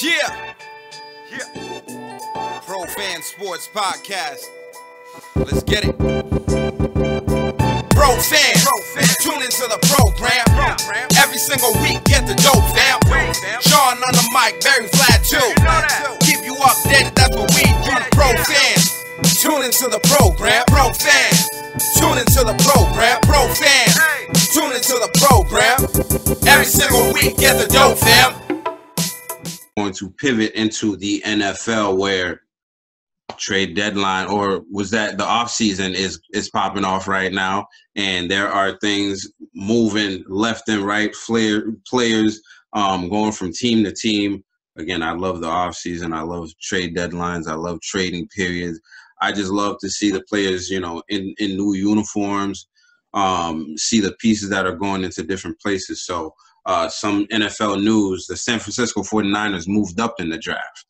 Yeah. Pro Fan Sports Podcast. Let's get it. Pro fans, tune into the program. Every single week, get the dope, fam. Sean on the mic, very flat too. Keep you updated, that's what we do. Pro fans, tune into the program. Pro fans, tune into the program. Pro fans, tune into the program. Every single week, get the dope, fam. Going to pivot into the NFL, where trade deadline, or was that the off season, is popping off right now, and there are things moving left and right. Players going from team to team. Again, I love the off season. I love trade deadlines. I love trading periods. I just love to see the players, in new uniforms. See the pieces that are going into different places. So some NFL news: the San Francisco 49ers moved up in the draft,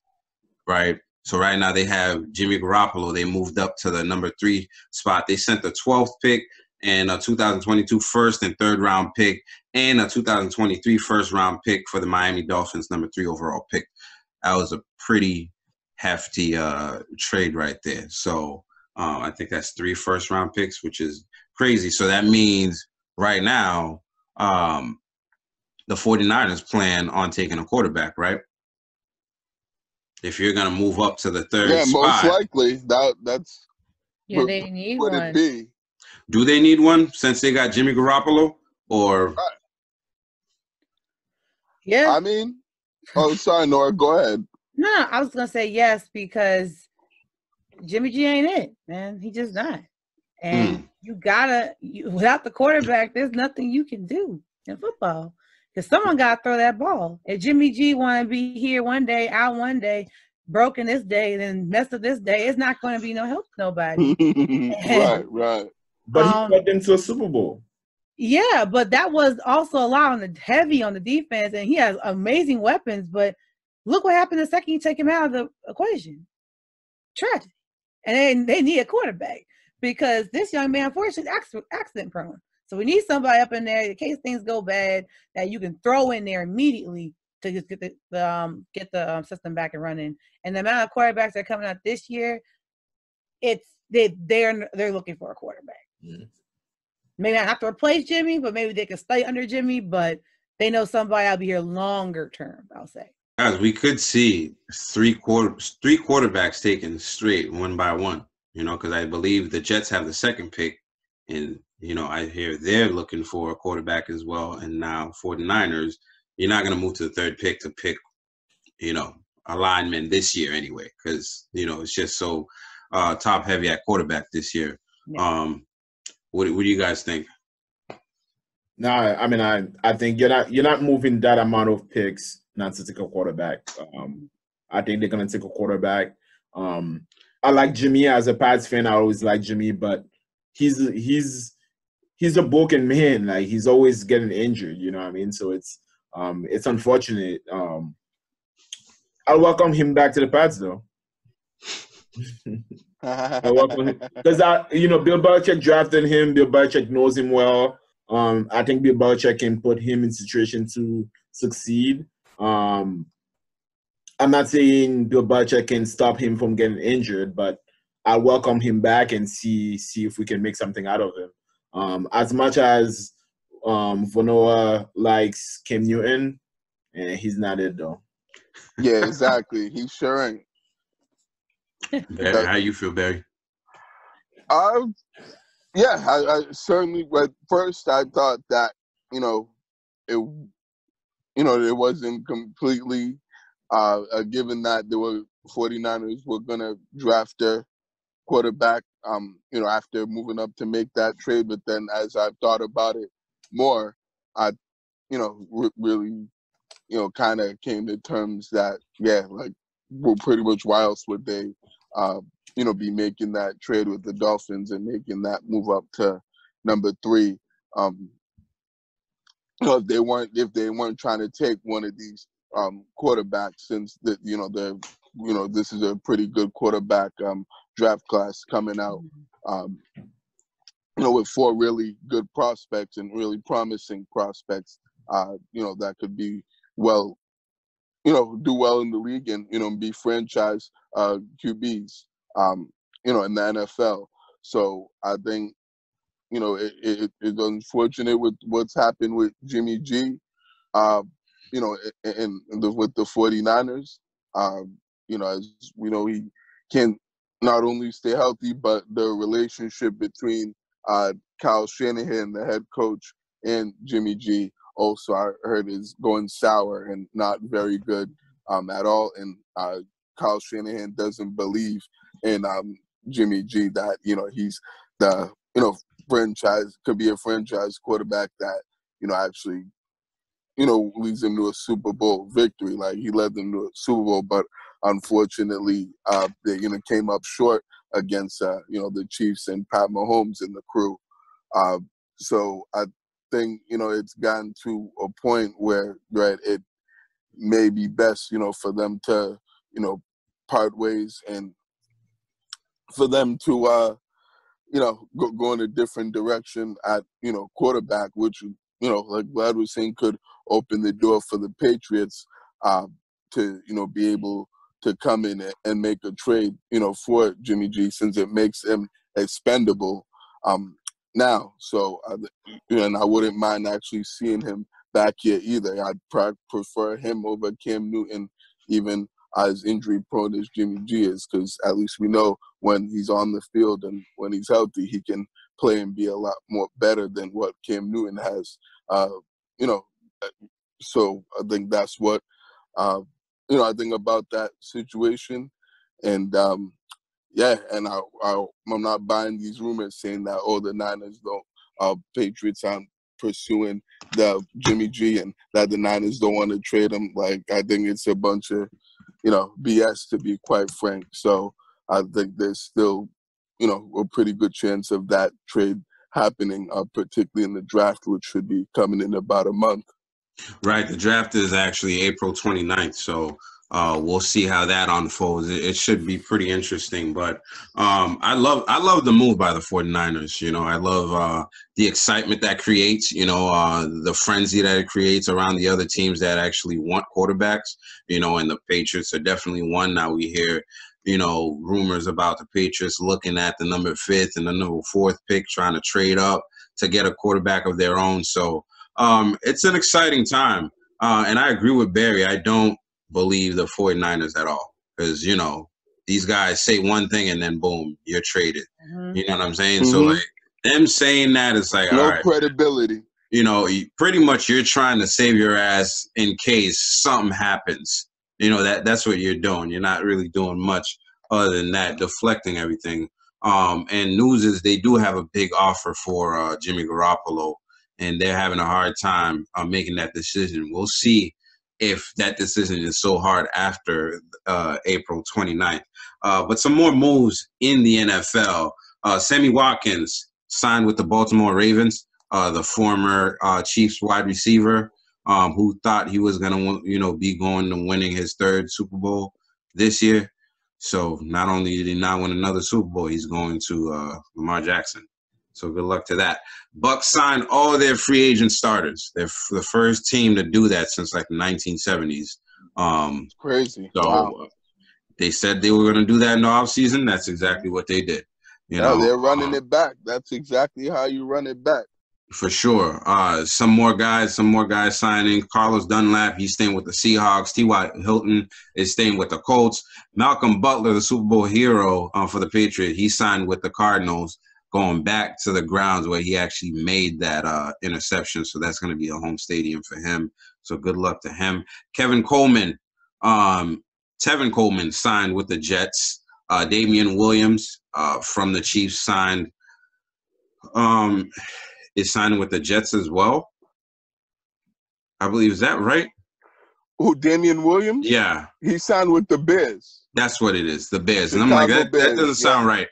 right? So right now they have Jimmy Garoppolo. They moved up to the number 3 spot. They sent the 12th pick and a 2022 first and third round pick and a 2023 first round pick for the Miami Dolphins, number 3 overall pick. That was a pretty hefty trade right there. So I think that's 3 first round picks, which is crazy. So that means right now the 49ers plan on taking a quarterback, right? If you're gonna move up to the third spot, most likely that's they need one. Would it be? Do they need one since they got Jimmy Garoppolo? Or Yeah, I mean, sorry, Nora, go ahead. No, I was gonna say yes because Jimmy G ain't it, man. He just not. And without the quarterback, there's nothing you can do in football. Because someone got to throw that ball. If Jimmy G want to be here one day, out one day, broken this day, then messed up this day, it's not going to be no help to nobody. Right. But he got them to a Super Bowl. Yeah, but that was also allowing heavy on the defense, and he has amazing weapons. But look what happened the second you take him out of the equation. Tragedy. And they need a quarterback because this young man, unfortunately, is accident prone. So we need somebody up in there in case things go bad that you can throw in there immediately to just get the system back and running. And the amount of quarterbacks that are coming out this year, they're looking for a quarterback. Mm-hmm. Maybe not have to replace Jimmy, but maybe they can stay under Jimmy. But they know somebody that'll be here longer term, I'll say. guys, we could see three quarterbacks taken straight one by one. Because I believe the Jets have the second pick, and I hear they're looking for a quarterback as well. And now 49ers, you're not going to move to the third pick to pick, a lineman this year anyway, because, it's just so top heavy at quarterback this year. Yeah. What do you guys think? No, I mean, I think you're not moving that amount of picks not to take a quarterback. I think they're going to take a quarterback. I like Jimmy as a Pats fan. I always like Jimmy, but he's a broken man. Like, he's always getting injured, you know what I mean? So it's unfortunate. I'll welcome him back to the Pats, though. I welcome him because Bill Belichick drafted him. Bill Belichick knows him well. I think Bill Belichick can put him in situation to succeed. I'm not saying Bill Belichick can stop him from getting injured, but I'll welcome him back and see if we can make something out of him. As much as Vonoa likes Cam Newton, he's not it though. Yeah, exactly. He sure ain't. Barry, how you feel, Barry? Yeah, I certainly. But first, I thought that it wasn't completely given that the 49ers were gonna draft a quarterback, after moving up to make that trade. But then as I've thought about it more, I, really, kind of came to terms that, well, pretty much why else would they, be making that trade with the Dolphins and making that move up to number 3. If they weren't trying to take one of these quarterbacks, since this is a pretty good quarterback draft class coming out, with 4 really good prospects and really promising prospects, that could be well do well in the league and, be franchise QBs, in the NFL. So I think, it's unfortunate with what's happened with Jimmy G, with the 49ers. As we know, he can not only stay healthy, but the relationship between Kyle Shanahan, the head coach, and Jimmy G also, I heard, is going sour and not very good at all. And Kyle Shanahan doesn't believe in Jimmy G, that, he's the, franchise, could be a franchise quarterback that, actually, leads them to a Super Bowl victory. Like, he led them to a Super Bowl, but unfortunately, they, came up short against, the Chiefs and Pat Mahomes and the crew. So I think, it's gotten to a point where, right, it may be best, for them to, part ways and for them to, go in a different direction at, quarterback, which, like Vlad was saying, could open the door for the Patriots to, be able to come in and make a trade, for Jimmy G, since it makes him expendable now. So, and I wouldn't mind actually seeing him back here either. I'd prefer him over Cam Newton, even as injury prone as Jimmy G is, because at least we know when he's on the field and when he's healthy, he can play and be a lot more better than what Cam Newton has. So I think that's what I think about that situation. And and I'm not buying these rumors saying that the Niners Patriots aren't pursuing the Jimmy G and that the Niners don't want to trade him. Like, I think it's a bunch of BS, to be quite frank. So I think there's still, a pretty good chance of that trade happening, particularly in the draft, which should be coming in about a month. Right. The draft is actually April 29th. So we'll see how that unfolds. It should be pretty interesting. But I love the move by the 49ers. I love the excitement that creates, the frenzy that it creates around the other teams that actually want quarterbacks, and the Patriots are definitely one. Now we hear, rumors about the Patriots looking at the number 5th and the number 4th pick, trying to trade up to get a quarterback of their own. So it's an exciting time. And I agree with Barry. I don't believe the 49ers at all, because, these guys say one thing and then boom, you're traded. Mm-hmm. You know what I'm saying? Mm-hmm. So like them saying that, it's like, no all right, credibility. Pretty much you're trying to save your ass in case something happens. That's what you're doing. You're not really doing much other than that, deflecting everything. And news is they do have a big offer for Jimmy Garoppolo, and they're having a hard time making that decision. We'll see if that decision is so hard after April 29th. But some more moves in the NFL. Sammy Watkins signed with the Baltimore Ravens, the former Chiefs wide receiver, who thought he was going to, be going to winning his 3rd Super Bowl this year. So not only did he not win another Super Bowl, he's going to Lamar Jackson. So good luck to that. Bucks signed all their free agent starters. They're the first team to do that since like the 1970s. Crazy. So wow. They said they were going to do that in the offseason. That's exactly what they did. They're running it back. That's exactly how you run it back. For sure. Some more guys signing. Carlos Dunlap, he's staying with the Seahawks. T.Y. Hilton is staying with the Colts. Malcolm Butler, the Super Bowl hero for the Patriots, he signed with the Cardinals, going back to the grounds where he actually made that interception. So that's going to be a home stadium for him. So good luck to him. Tevin Coleman signed with the Jets. Damian Williams from the Chiefs is signing with the Jets as well. I believe, is that right? Who, Damian Williams? Yeah. He signed with the Bears. That's what it is, the Bears. And I'm like, that doesn't sound right.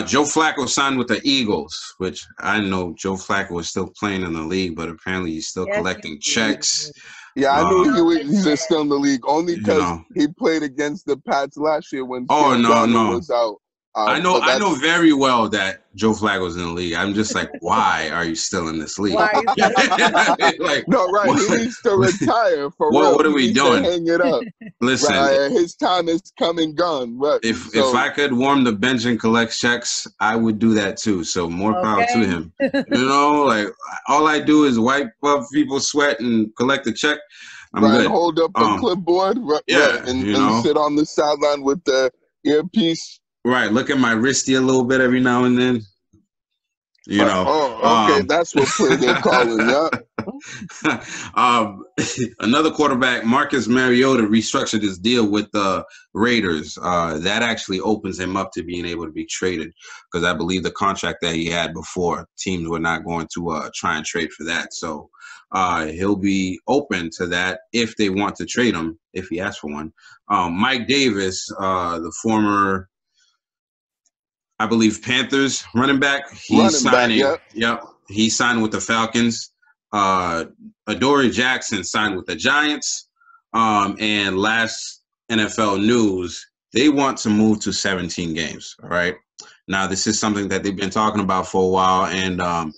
Joe Flacco signed with the Eagles, which I know Joe Flacco was still playing in the league, but apparently he's still collecting checks. Yeah, I knew he's still in the league only because he played against the Pats last year when Sam Darnold was out I know very well that Joe Flacco's in the league. I'm just like, why are you still in this league? Why are you like, no, right. He needs to retire for real. What are we doing? Hang it up. Listen, right, his time is come and gone. Right. If I could warm the bench and collect checks, I would do that too. So more power to him. You know, like all I do is wipe up people's sweat and collect the check. I'm good. Hold up a clipboard. And sit on the sideline with the earpiece. Right, look at my wristy a little bit every now and then. You know. Okay, that's what they're calling, yeah. Another quarterback, Marcus Mariota, restructured his deal with the Raiders. That actually opens him up to being able to be traded because I believe the contract that he had before, teams were not going to try and trade for that. So he'll be open to that if they want to trade him, if he asks for one. Mike Davis, the former, I believe, Panthers running back. He's signing. Yep. He signed with the Falcons. Adoree Jackson signed with the Giants. And last NFL news, they want to move to 17 games. All right. Now, this is something that they've been talking about for a while. And a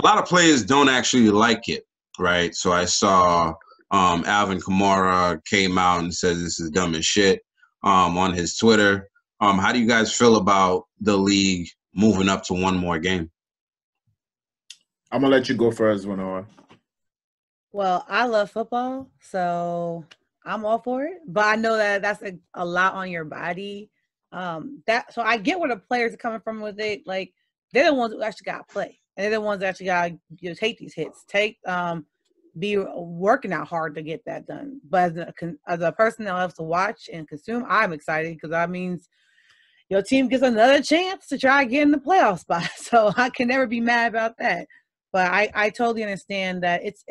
lot of players don't actually like it. Right. So I saw Alvin Kamara came out and said this is dumb as shit on his Twitter. How do you guys feel about the league moving up to one more game? I'm going to let you go first, Winona. Well, I love football, so I'm all for it. But I know that that's a lot on your body. So I get where the players are coming from with it. Like, they're the ones who actually got to play. And they're the ones that actually got to take these hits. Be working out hard to get that done. But as a person that loves to watch and consume, I'm excited because that means your team gets another chance to try to get in the playoff spot. So I can never be mad about that. But I totally understand that it's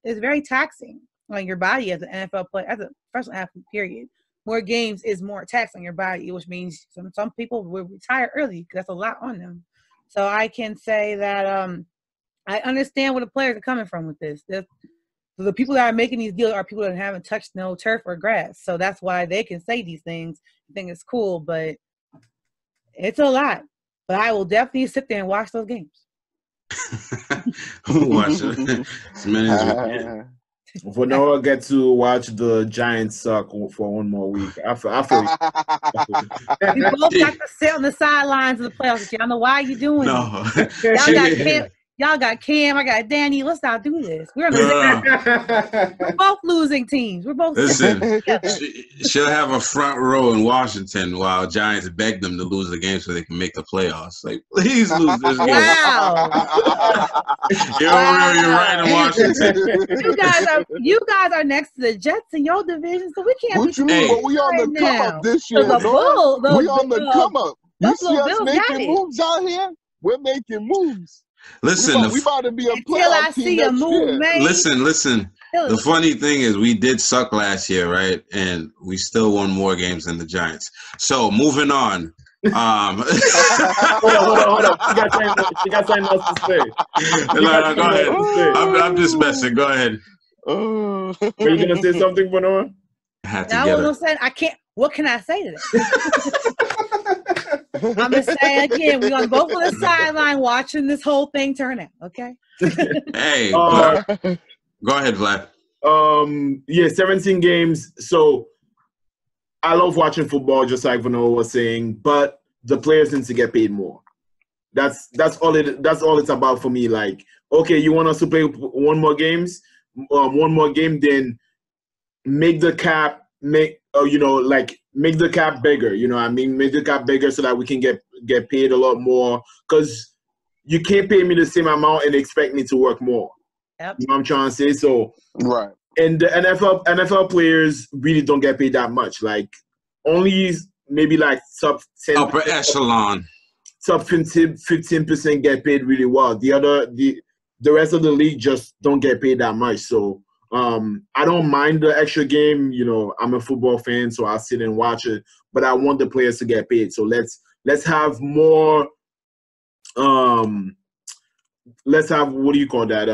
very taxing on your body as an NFL player, as a professional athlete, period. More games is more tax on your body, which means some people will retire early because that's a lot on them. So I can say that I understand where the players are coming from with this. The people that are making these deals are people that haven't touched no turf or grass. So that's why they can say these things. I think it's cool, but it's a lot. But I will definitely sit there and watch those games. Watch it. As many as we can. For Noah, get to watch the Giants suck for one more week. I feel we both got to sit on the sidelines of the playoffs. Y'all know why you doing it. Y'all got Cam. I got Danny. Let's not do this. We're both losing teams. We're both. Listen, she'll have a front row in Washington while Giants beg them to lose the game so they can make the playoffs. Like, please lose this game. Wow. You're right in Washington. You guys are next to the Jets in your division, so we can't. What you mean? But we on the come up this year. We on the come up. You see us making moves out here? We're making moves. Listen, we about to be a until I see a move, man. Listen. The funny thing is, we did suck last year, right? And we still won more games than the Giants. So moving on. Hold on. She got something else to say. No, go ahead. I'm just messing. Go ahead. Are you gonna say something, Benoit? I can't. What can I say to that? I'm just saying again, we're gonna both on the sideline watching this whole thing turn out. Okay. Hey, go ahead, Vlad. 17 games. So I love watching football, just like Vano was saying, but the players need to get paid more. That's all it's about for me. Like, okay, you want us to play one more game, then make the cap make the cap bigger. You know what I mean? Make the cap bigger so that we can get paid a lot more. Because you can't pay me the same amount and expect me to work more. Yep. You know what I'm trying to say? So right. And the NFL players really don't get paid that much. Like only maybe like top 10 upper echelon. Top 15% get paid really well. The rest of the league just don't get paid that much. So I don't mind the extra game. You know, I'm a football fan, so I'll sit and watch it. But I want the players to get paid. So let's have more. Let's have, what do you call that?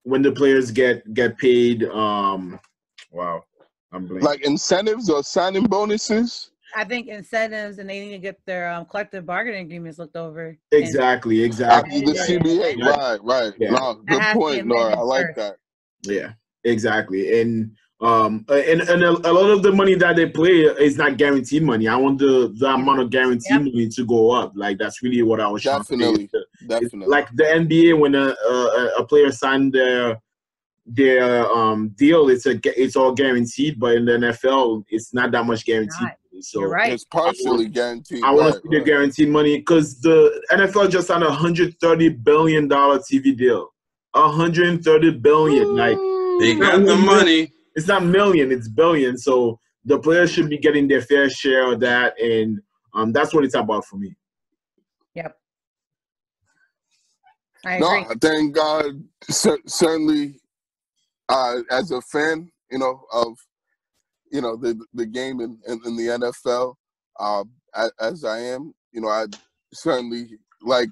When the players get paid. Wow, I'm blanking. Like incentives or signing bonuses. I think incentives, and they need to get their collective bargaining agreements looked over. Exactly. After the CBA, Yeah. right. Yeah. No, good point, Nora. I like that. Yeah, exactly. And a lot of the money that they play is not guaranteed money. I want the amount of guaranteed money to go up. Like that's really what I was trying to say. Definitely. Like the NBA, when a player signed their deal, it's all guaranteed, but in the NFL, it's not that much guaranteed. So you're right. It's partially guaranteed. I want to see the guaranteed money because the NFL just signed $130 billion TV deal. $130 billion. Like they got the money. It's not million, it's billion. So the players should be getting their fair share of that, and that's what it's about for me. Yep. I agree. I thank God. Certainly, as a fan, of the game in the NFL, as I am, I certainly like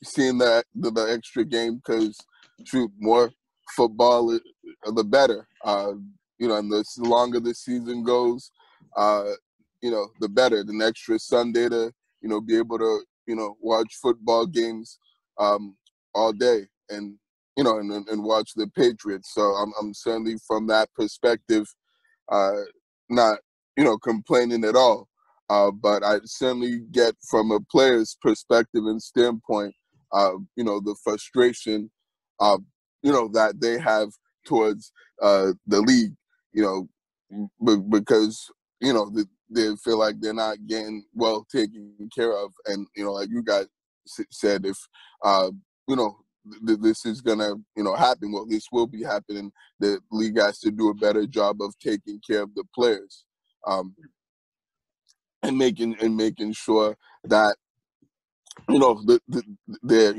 seeing the extra game because more football, the better. And the longer the season goes, the better. The extra Sunday to be able to watch football games all day and watch the Patriots. So I'm certainly from that perspective not complaining at all. But I certainly get from a player's perspective and standpoint, the frustration, that they have towards the league, because they feel like they're not getting well taken care of, and like you guys said, if this is gonna happen, well, this will be happening. The league has to do a better job of taking care of the players, and making sure that they're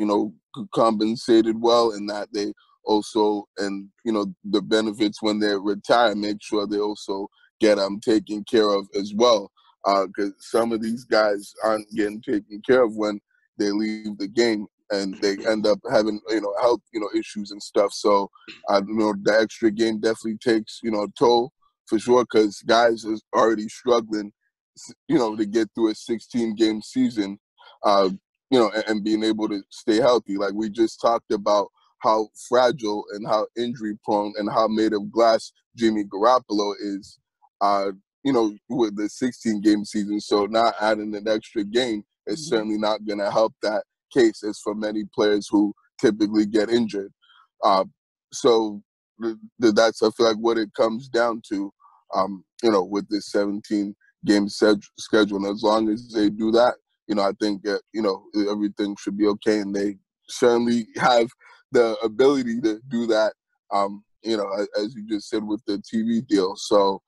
compensated well, and that they also, and the benefits when they retire, make sure they also get taken care of as well, because some of these guys aren't getting taken care of when they leave the game, and they end up having health issues and stuff. So the extra game definitely takes a toll for sure, because guys is already struggling to get through a 16-game season, and being able to stay healthy. Like we just talked about how fragile and how injury prone and how made of glass Jimmy Garoppolo is, with the 16-game season. So not adding an extra game is certainly not going to help that case, as for many players who typically get injured. So that's, I feel like, what it comes down to, with this 17-game schedule. And as long as they do that, I think that, everything should be okay. And they certainly have the ability to do that, as you just said, with the TV deal. So,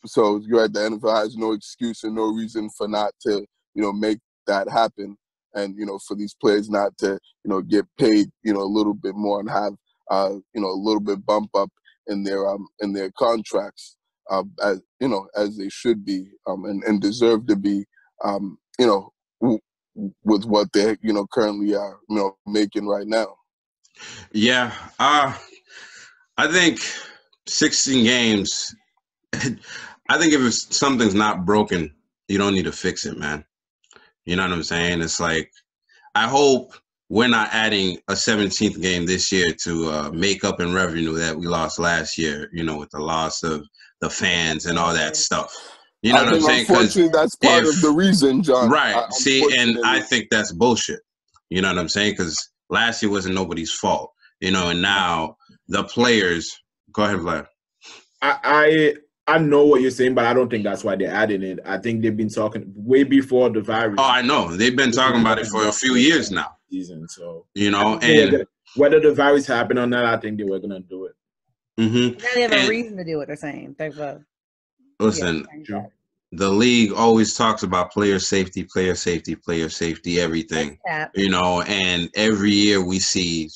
so you're right, the NFL has no excuse and no reason for not to, make that happen. And, for these players not to, get paid, a little bit more and have, a little bit bump up in their contracts, as they should be, and deserve to be, with what they, currently are, making right now. Yeah. I think 16 games, I think if something's not broken, you don't need to fix it, man. You know what I'm saying? It's like, I hope we're not adding a 17th game this year to make up in revenue that we lost last year, with the loss of the fans and all that stuff. You know what I'm saying? Unfortunately, that's part of the reason, John. Right. See, and I think that's bullshit. You know what I'm saying? Because last year wasn't nobody's fault, and now the players. Go ahead, Vlad. I know what you're saying, but I don't think that's why they're adding it. I think they've been talking way before the virus. Oh, I know. They've been talking about it for a few years now. Season, so and whether the virus happened or not, I think they were gonna do it. Mm-hmm. They have a reason to do what they're saying. Listen, the league always talks about player safety, everything. And every year we see.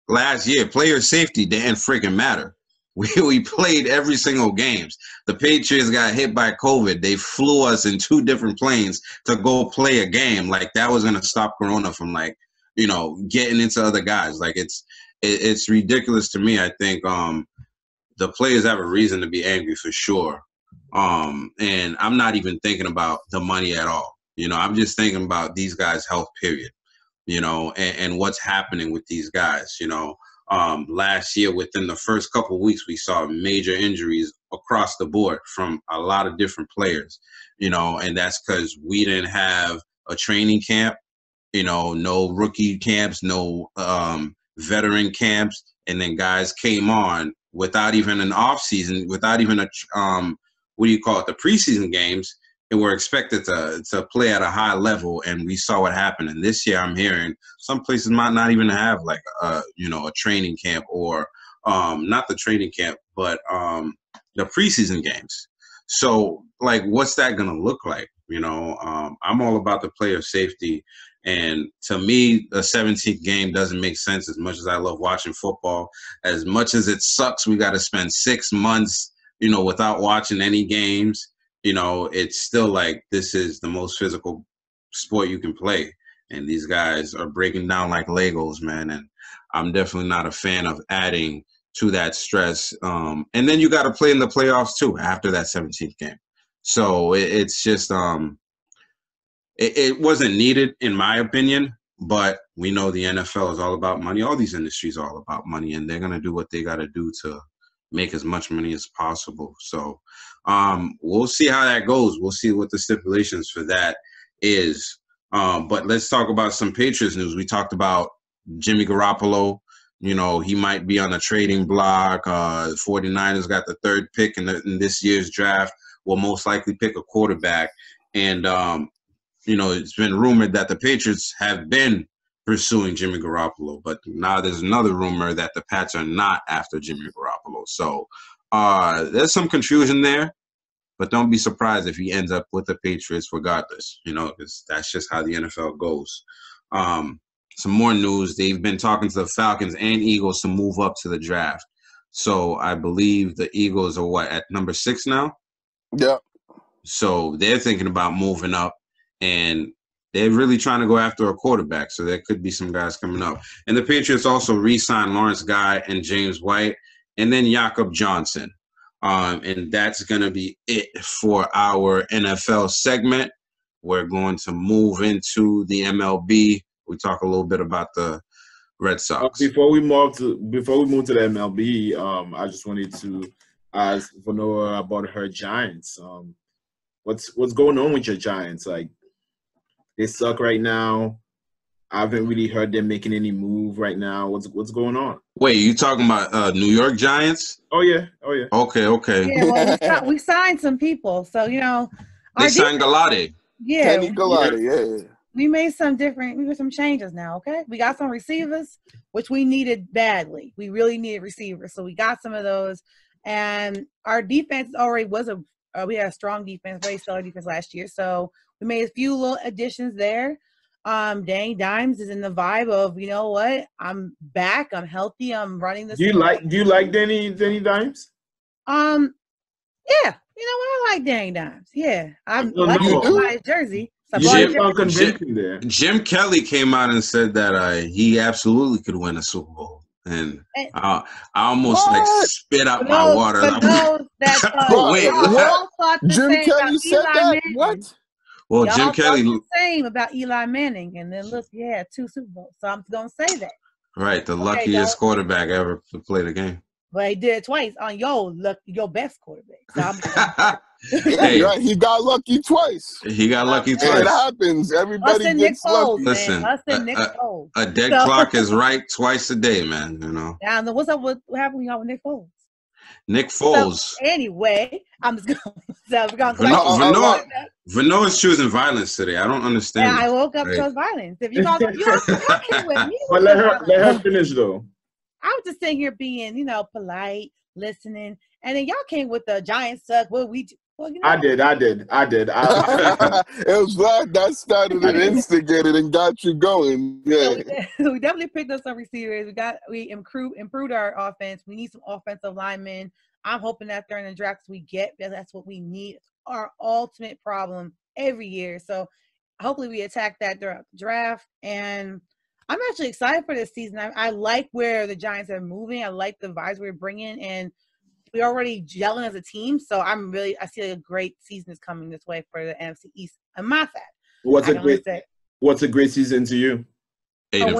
Last year, player safety didn't freaking matter. We played every single games. The Patriots got hit by COVID. They flew us in 2 different planes to go play a game. Like, that was gonna stop Corona from getting into other guys. Like, it's ridiculous to me. I think the players have a reason to be angry for sure. And I'm not even thinking about the money at all. You know, I'm just thinking about these guys' health, period. You know, and what's happening with these guys. You know, last year, within the first couple of weeks, we saw major injuries across the board from a lot of different players. You know, and that's because we didn't have a training camp. You know, no rookie camps, no veteran camps, and then guys came on without even an off season, without even a what do you call it, the preseason games, and were expected to play at a high level, and we saw what happened. And this year, I'm hearing some places might not even have like a training camp, or not the training camp, but the preseason games. So, like, what's that gonna look like? You know, I'm all about the player safety. And to me, the 17th game doesn't make sense. As much as I love watching football, as much as it sucks, we got to spend 6 months, without watching any games. It's still like, this is the most physical sport you can play. And these guys are breaking down like Legos, man. And I'm definitely not a fan of adding to that stress. And then you got to play in the playoffs too after that 17th game. So it's just it wasn't needed, in my opinion, but we know the NFL is all about money. All these industries are all about money, and they're going to do what they got to do to make as much money as possible. So we'll see how that goes. We'll see what the stipulations for that is. But let's talk about some Patriots news. We talked about Jimmy Garoppolo. He might be on a trading block. 49ers got the 3rd pick in this year's draft. Will most likely pick a quarterback. And it's been rumored that the Patriots have been pursuing Jimmy Garoppolo, but now there's another rumor that the Pats are not after Jimmy Garoppolo. So there's some confusion there, but don't be surprised if he ends up with the Patriots regardless, because that's just how the NFL goes. Some more news. They've been talking to the Falcons and Eagles to move up to the draft. So I believe the Eagles are at number 6 now? Yeah. So they're thinking about moving up. And they're really trying to go after a quarterback, so there could be some guys coming up. And the Patriots also re-signed Lawrence Guy and James White, and then Jakob Johnson. And that's going to be it for our NFL segment. We're going to move into the MLB. We talk a little bit about the Red Sox. Before we move to the MLB, I just wanted to ask Vanoa about her Giants. What's going on with your Giants? Like, they suck right now. I haven't really heard them making any move right now. What's going on? Wait, you talking about New York Giants? Oh yeah. Okay. Yeah, well, we signed some people, so they signed Galati. Yeah, Kenny Galati, yeah. We made some changes now. Okay, we got some receivers, which we needed badly. We really needed receivers, so we got some of those. And our defense already was we had a strong defense, very stellar defense last year. So we made a few little additions there. Danny Dimes is in the vibe of, what? I'm back. I'm healthy. I'm running this. Do you like Danny Dimes? Yeah. I like Danny Dimes. Yeah. I'm like his jersey. Jim Kelly came out and said that he absolutely could win a Super Bowl. And I almost spit out my water. Wait, what? Jim Kelly said that? What? Well, Jim Kelly the same about Eli Manning, and then look, he had 2 Super Bowls, so I'm gonna say that. Right, the luckiest quarterback ever to play the game. But he did it twice on your best quarterback. So hey, right. He got lucky twice. He got lucky twice. It happens. Everybody gets lucky. Listen, a dead clock is right twice a day, man. Now, what's up with what happened with Nick Foles? Nick Foles. So, anyway, I'm just going Vano is choosing violence today. I don't understand. Yeah, I woke up chose violence. If you came with me, but let her finish though. I was just sitting here being, polite, listening, and then y'all came with the Giants suck. What we do? Well, I did. It was Vlad that started and instigated and got you going. Yeah. So we definitely picked up some receivers. We improved our offense. We need some offensive linemen. I'm hoping that during the drafts we get, because that's what we need. It's our ultimate problem every year. So hopefully we attack that during the draft. And I'm actually excited for this season. I like where the Giants are moving. I like the vibes we're bringing. And we're already gelling as a team. So I see a great season is coming this way for the NFC East on my side. What's a great season to you? A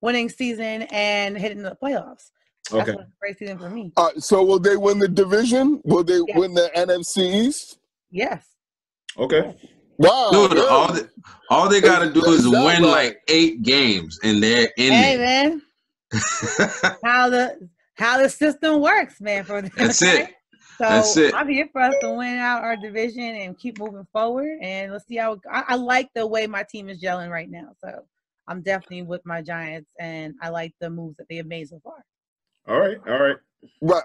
winning season and hitting the playoffs. That's Okay. a great season for me. So will they win the division? Will they win the NFC East? Yes. Okay. Wow. Dude, all they got to do is win like 8 games, and they're in Hey, there. man. how the system works, man. That's it. So That's it. I'm here for us to win out our division and keep moving forward. And let's see how I like the way my team is gelling right now. So I'm definitely with my Giants, and I like the moves that they have made so far. All right. Right.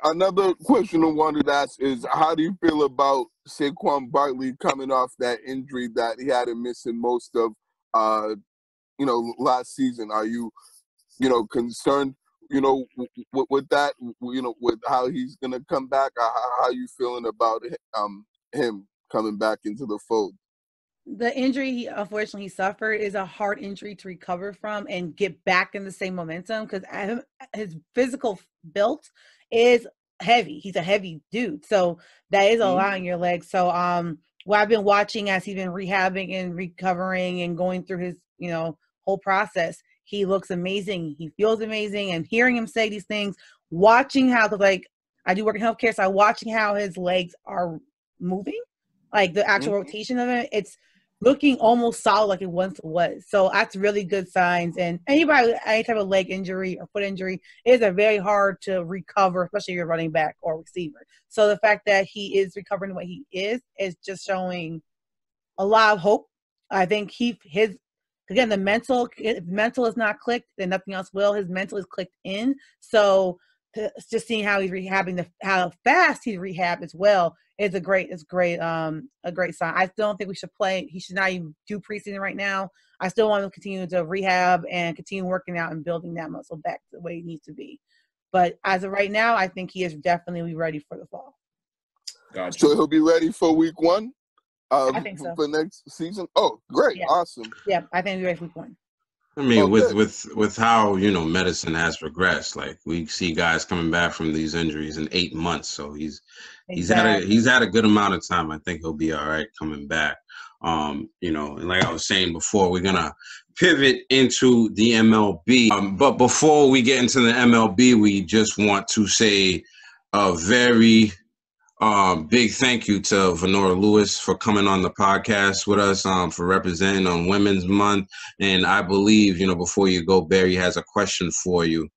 Another question I wanted to ask is, how do you feel about Saquon Barkley coming off that injury that he had to miss in most of, last season? Are you, concerned, with that, with how he's gonna come back? How are you feeling about him coming back into the fold? The injury he unfortunately suffered is a hard injury to recover from and get back in the same momentum, because his physical build is heavy. He's a heavy dude. So that is allowing your legs. So what I've been watching as he's been rehabbing and recovering and going through his, whole process, he looks amazing. He feels amazing. And hearing him say these things, watching how I do work in healthcare, so I'm watching how his legs are moving, like the actual rotation of it. It's looking almost solid like it once was. So that's really good signs. And anybody with any type of leg injury or foot injury is a very hard to recover, especially if you're running back or receiver. So the fact that he is recovering the way he is just showing a lot of hope. I think again, the mental is not clicked, then nothing else will. His mental is clicked in. So just seeing how he's rehabbing, how fast he's rehabbed as well is a great sign. I still don't think we should play. He should not even do preseason right now. I still want him to continue to rehab and continue working out and building that muscle back the way it needs to be. But as of right now, I think he is definitely ready for the fall. Gotcha. So he'll be ready for week 1? I think so. For next season? Oh, great. Yeah. Awesome. Yeah, I think he'll be ready for week 1. I mean, with how medicine has progressed, like we see guys coming back from these injuries in 8 months. So he's had a good amount of time. I think he'll be all right coming back. And like I was saying before, we're gonna pivot into the MLB. But before we get into the MLB, we just want to say a very big thank you to Venora Lewis for coming on the podcast with us, for representing on Women's Month. And I believe, before you go, Barry has a question for you.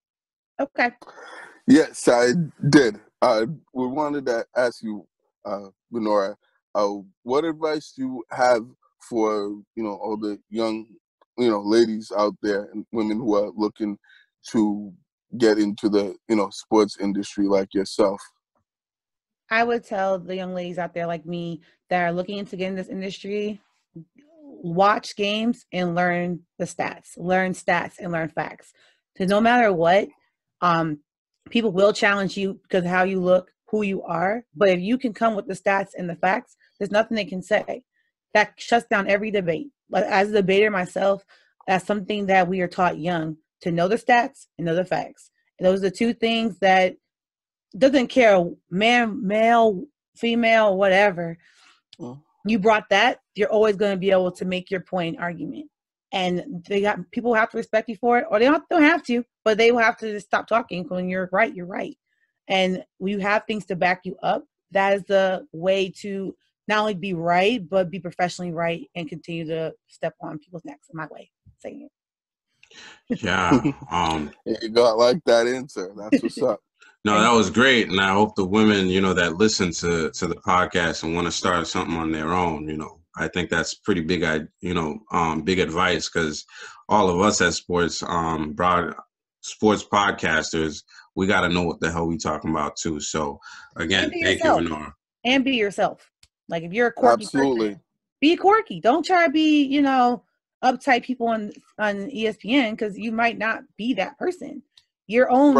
Okay. Yes, I did. We wanted to ask you, Venora, what advice do you have for, all the young, ladies out there and women who are looking to get into the, sports industry like yourself? I would tell the young ladies out there like me that are looking to get in this industry, watch games and learn the stats. Learn stats and learn facts. Because no matter what, people will challenge you because of how you look, who you are. But if you can come with the stats and the facts, there's nothing they can say. That shuts down every debate. But as a debater myself, that's something that we are taught young, to know the stats and know the facts. And those are the two things that doesn't care, man, male, female, whatever. You brought that, you're always going to be able to make your point argument. And people have to respect you for it, or they don't have to, but they will have to just stop talking. When you're right, you're right. And when you have things to back you up, that is the way to not only be right, but be professionally right and continue to step on people's necks. My way of saying it. Yeah. You got like that answer. That's what's up. No, that was great, and I hope the women, that listen to the podcast and want to start something on their own, I think that's pretty big, big advice, because all of us as sports podcasters, we got to know what the hell we talking about too. So again, thank you, Venora. And be yourself. Like if you're a quirky person, be quirky. Don't try to be, uptight people on ESPN, because you might not be that person. Your own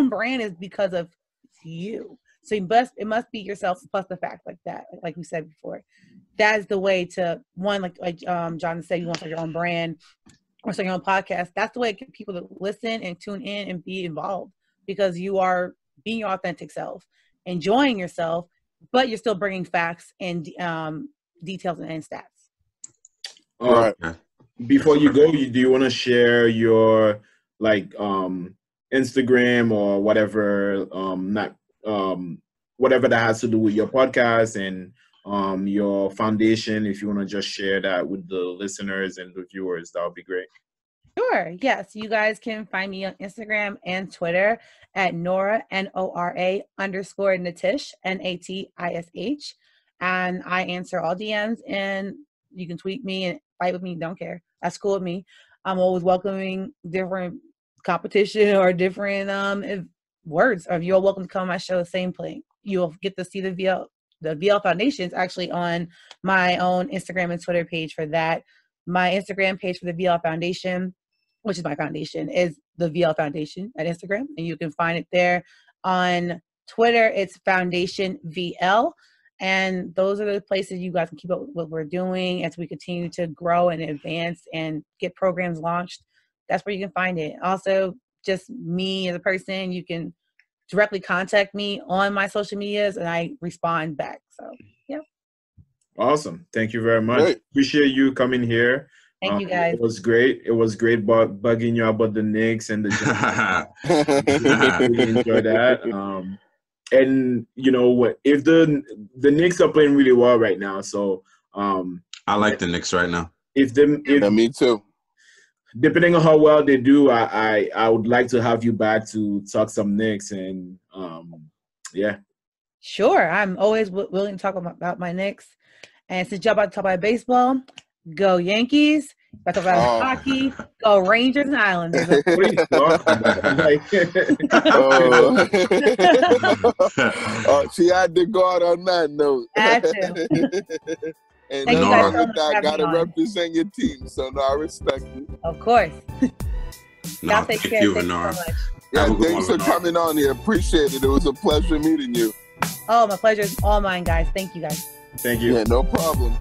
brand is because of you. So it must be yourself plus the fact like that. Like we said before, that is the way to John said, you want to start your own brand or start your own podcast. That's the way to get people to listen and tune in and be involved, because you are being your authentic self, enjoying yourself, but you're still bringing facts and details and stats. Right. Before you go, do you want to share your Instagram or whatever, whatever that has to do with your podcast and your foundation? If you want to just share that with the listeners and the viewers, that would be great. Sure. Yes. You guys can find me on Instagram and Twitter at Nora, Nora _Natish, Natish. And I answer all DMs, and you can tweet me and fight with me. Don't care. That's cool with me. I'm always welcoming different competition or different words. Or you're welcome to come on my show, same thing. You'll get to see the VL Foundation is actually on my own Instagram and Twitter page for that. My Instagram page for the VL Foundation, which is my foundation, is the VL Foundation at Instagram, and you can find it there. On Twitter, it's Foundation VL, and those are the places you guys can keep up with what we're doing as we continue to grow and advance and get programs launched. That's where you can find it. Also, just me as a person, you can directly contact me on my social medias, and I respond back. So, yeah. Awesome. Thank you very much. Great. Appreciate you coming here. Thank you, guys. It was great. It was great bugging you about the Knicks and the Giants. Really enjoyed that. And you know what? If the Knicks are playing really well right now, so I like the Knicks right now. Yeah, me too. Depending on how well they do, I would like to have you back to talk some Knicks and yeah. Sure. I'm always willing to talk about my Knicks. And since y'all about to talk about baseball, go Yankees. About to talk about hockey, go Rangers and Islanders. She had to go out on that note. Had to. And Thank you guys so much for having gotta me on. represent your team, so no, I respect it. Of course. No, Y'all take thank care. you, Thank you Renard. so much. Yeah, Have a good thanks one, for Renard. coming on here. Appreciate it. It was a pleasure meeting you. Oh, my pleasure is all mine, guys. Thank you, guys. Thank you. Yeah, no problem.